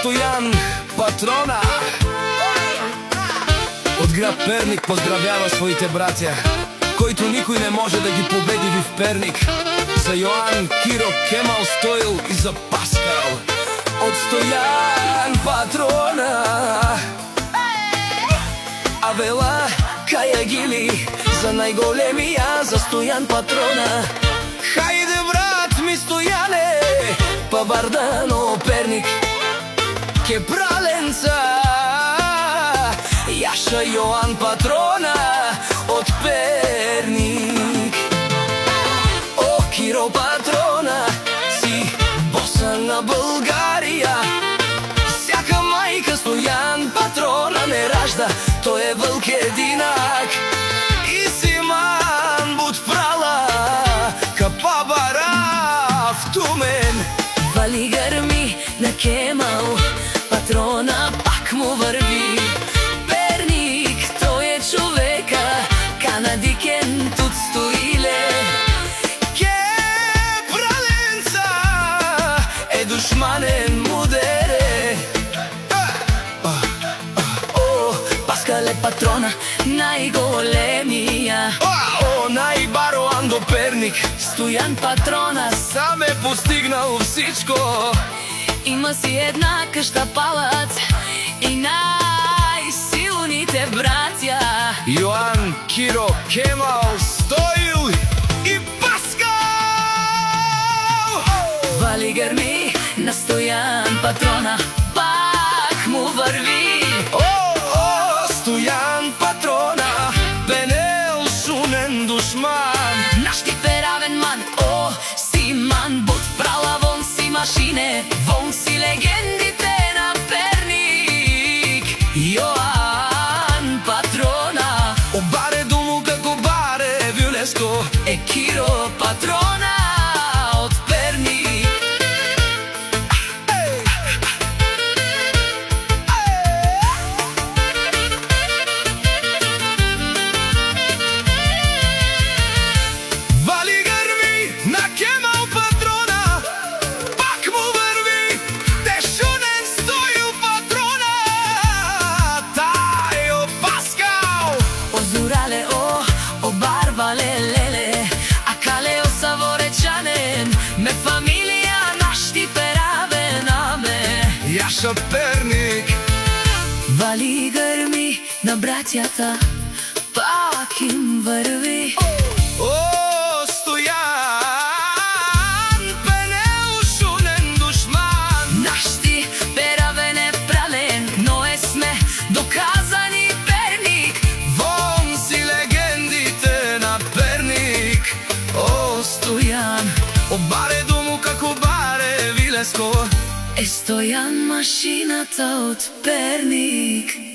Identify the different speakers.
Speaker 1: Стојан Патрона од град Перник поздравява своите браќа, којто никој не може да ги победи в Перник. За Јоан, Киро, Кемал, Стоил и за Паскал од Стојан Патрона. Авела, Каја Гили, за најголемија, за Стојан Патрона. Хајде брат ми Стојане, па Бардано Перник, ке праленца, Јаша Јоан Патрона од Перник. О, Киро Патрона, си боса на Българија, сяка мајка Стојан Патрона не ражда, тој е вълк единак. И си ман буд прала, капа бара в Тумен.
Speaker 2: Вали грми на Кемал, Патрона пак му върви. Перник, тој е човека, канадикен тут стоиле.
Speaker 1: Ке праленца е душманен мудере.
Speaker 2: О, Паскале Патрона, најголемија.
Speaker 1: О, најбаро Андо Перник,
Speaker 2: Стојан Патрона
Speaker 1: сам е постигнал всичко.
Speaker 2: има си една къща палац и најсилните братја.
Speaker 1: Јоан, Киро, Кемал, Стоил и Паскал.
Speaker 2: Вали грми на Стојан Патрона, пак му върви.
Speaker 1: О, Стојан Патрона, Пенел шунен душман.
Speaker 2: Наш ти перавен ман, о, си ман, буд прала вон си машине, вон си легендите на Перник. Јоан Патрона,
Speaker 1: Обаре дому како баре Вилеско,
Speaker 2: е Киро Патрона од Перник.
Speaker 1: Вали грми на Кемал Патрона, пак му върви. Тешунен Стоил Патрона, тај о Паскал.
Speaker 2: Озурале, о, обарвале, леле, а кале о саворечанен, ме фамилија наш ти пераве наме.
Speaker 1: Јаша Перник,
Speaker 2: Вали грми на браќата, пак им върви.
Speaker 1: о, Стојан, Пенел шунен душман.
Speaker 2: Наш ти перавен е прален, но е сме доказани Перник.
Speaker 1: Вон си легендите на Перник. О,
Speaker 2: Стојан,
Speaker 1: обаре дому како баре Вилеско.
Speaker 2: е Стојан машината од Перник.